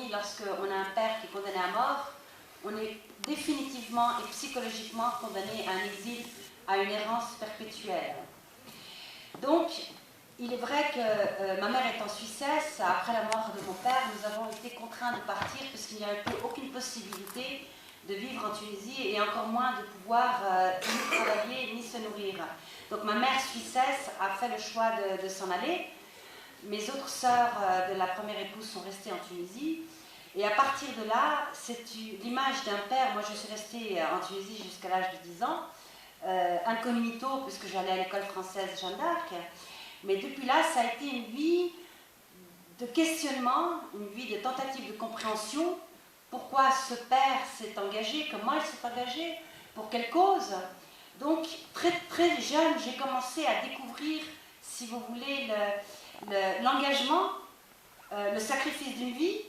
aujourd'hui, lorsqu'on a un père qui est condamné à mort, on est définitivement et psychologiquement condamné à un exil, à une errance perpétuelle. Donc, il est vrai que ma mère étant suissesse, après la mort de mon père, nous avons été contraints de partir puisqu'il n'y avait plus aucune possibilité de vivre en Tunisie et encore moins de pouvoir ni travailler ni se nourrir. Donc ma mère suissesse a fait le choix de s'en aller. Mes autres sœurs de la première épouse sont restées en Tunisie. Et à partir de là, c'est l'image d'un père. Moi, je suis restée en Tunisie jusqu'à l'âge de 10 ans, incognito, puisque j'allais à l'école française Jeanne d'Arc. Mais depuis là, ça a été une vie de questionnement, une vie de tentative de compréhension. Pourquoi ce père s'est engagé, comment il s'est engagé, pour quelle cause. Donc, très, très jeune, j'ai commencé à découvrir, si vous voulez, l'engagement, le sacrifice d'une vie.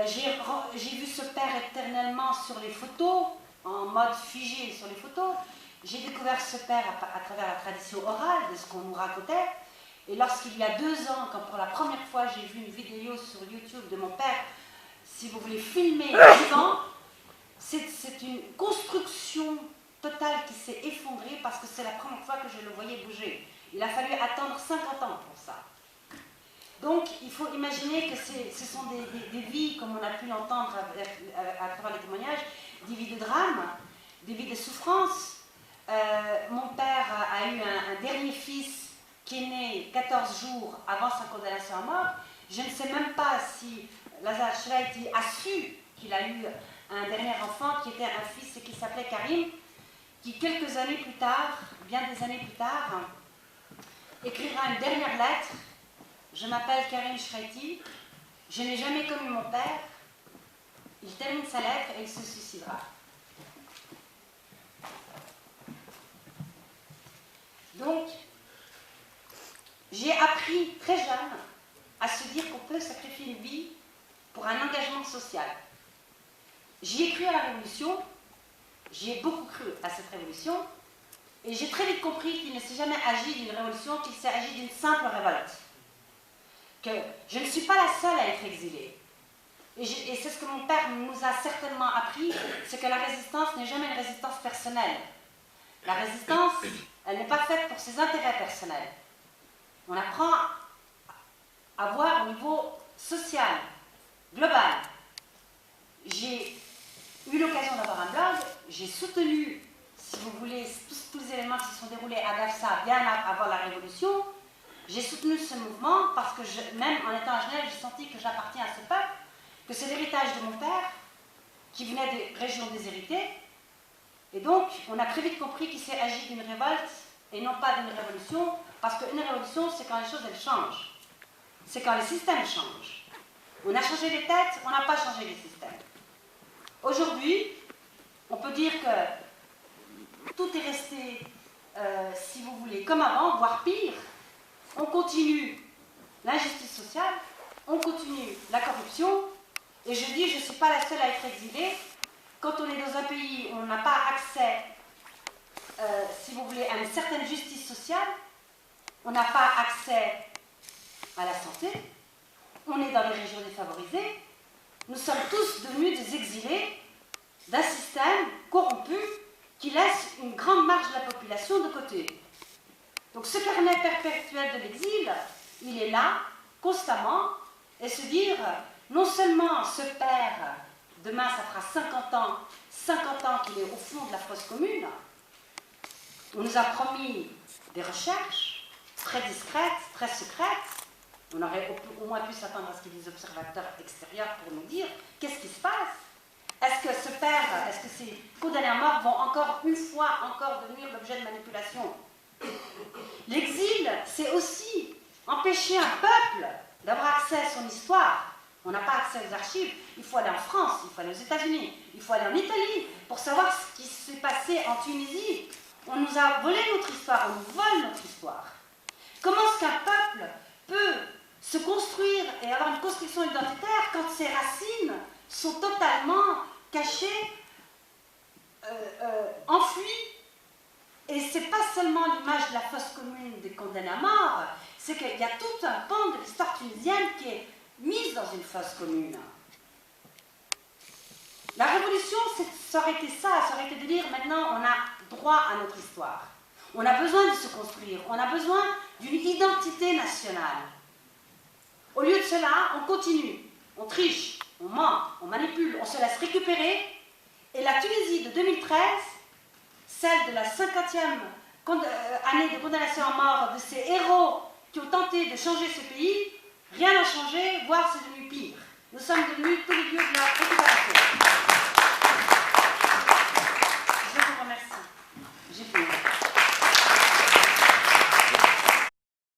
J'ai vu ce père éternellement sur les photos, en mode figé sur les photos. J'ai découvert ce père à travers la tradition orale de ce qu'on nous racontait. Et lorsqu'il y a 2 ans, quand pour la première fois j'ai vu une vidéo sur YouTube de mon père, si vous voulez filmer vivant, c'est une construction totale qui s'est effondrée parce que c'est la première fois que je le voyais bouger. Il a fallu attendre 50 ans pour ça. Donc, il faut imaginer que ce sont des vies, comme on a pu l'entendre à travers les témoignages, des vies de drame, des vies de souffrance. Mon père a eu un dernier fils qui est né 14 jours avant sa condamnation à mort. Je ne sais même pas si Lazar Shraiti a su qu'il a eu un dernier enfant qui était un fils qui s'appelait Karim, qui quelques années plus tard, bien des années plus tard, écrira une dernière lettre. Je m'appelle Karim Shraiti, je n'ai jamais connu mon père. Il termine sa lettre et il se suicidera. Donc, j'ai appris très jeune à se dire qu'on peut sacrifier une vie pour un engagement social. J'y ai cru à la Révolution, j'y ai beaucoup cru à cette Révolution, et j'ai très vite compris qu'il ne s'est jamais agi d'une révolution, qu'il s'est agi d'une simple révolte. Que je ne suis pas la seule à être exilée. Et c'est ce que mon père nous a certainement appris, c'est que la résistance n'est jamais une résistance personnelle. La résistance, elle n'est pas faite pour ses intérêts personnels. On apprend à voir au niveau social, global. J'ai eu l'occasion d'avoir un blog, j'ai soutenu, si vous voulez, tous les éléments qui se sont déroulés à Gafsa bien avant la Révolution. J'ai soutenu ce mouvement parce que même en étant à Genève, j'ai senti que j'appartiens à ce peuple, que c'est l'héritage de mon père qui venait des régions déshéritées. Et donc, on a très vite compris qu'il s'est agi d'une révolte et non pas d'une révolution, parce qu'une révolution, c'est quand les choses elles changent. C'est quand les systèmes changent. On a changé les têtes, on n'a pas changé les systèmes. Aujourd'hui, on peut dire que tout est resté, si vous voulez, comme avant, voire pire. On continue l'injustice sociale, on continue la corruption, et je dis, je ne suis pas la seule à être exilée. Quand on est dans un pays où on n'a pas accès, si vous voulez, à une certaine justice sociale, on n'a pas accès à la santé, on est dans les régions défavorisées, nous sommes tous devenus des exilés d'un système corrompu qui laisse une grande marge de la population de côté. Donc ce carnet perpétuel de l'exil, il est là, constamment, et se dire, non seulement ce père, demain ça fera 50 ans qu'il est au fond de la fosse commune, on nous a promis des recherches très discrètes, très secrètes, on aurait au moins pu s'attendre à ce qu'il y ait des observateurs extérieurs pour nous dire qu'est-ce qui se passe. Est-ce que ce père, est-ce que ces condamnés à mort vont encore une fois devenir l'objet de manipulation? L'exil, c'est aussi empêcher un peuple d'avoir accès à son histoire. On n'a pas accès aux archives, il faut aller en France, il faut aller aux États-Unis, il faut aller en Italie pour savoir ce qui s'est passé en Tunisie. On nous a volé notre histoire, on nous vole notre histoire. Comment est-ce qu'un peuple peut se construire et avoir une construction identitaire quand ses racines sont totalement cachées, enfouies? Et ce n'est pas seulement l'image de la fosse commune des condamnés à mort, c'est qu'il y a tout un pan de l'histoire tunisienne qui est mise dans une fosse commune. La révolution, ça aurait été ça, ça aurait été de dire maintenant on a droit à notre histoire. On a besoin de se construire, on a besoin d'une identité nationale. Au lieu de cela, on continue, on triche, on ment, on manipule, on se laisse récupérer. Et la Tunisie de 2013, celle de la 50e année de condamnation à mort de ces héros qui ont tenté de changer ce pays, rien n'a changé, voire c'est devenu pire. Nous sommes devenus tous les lieux de la récupération.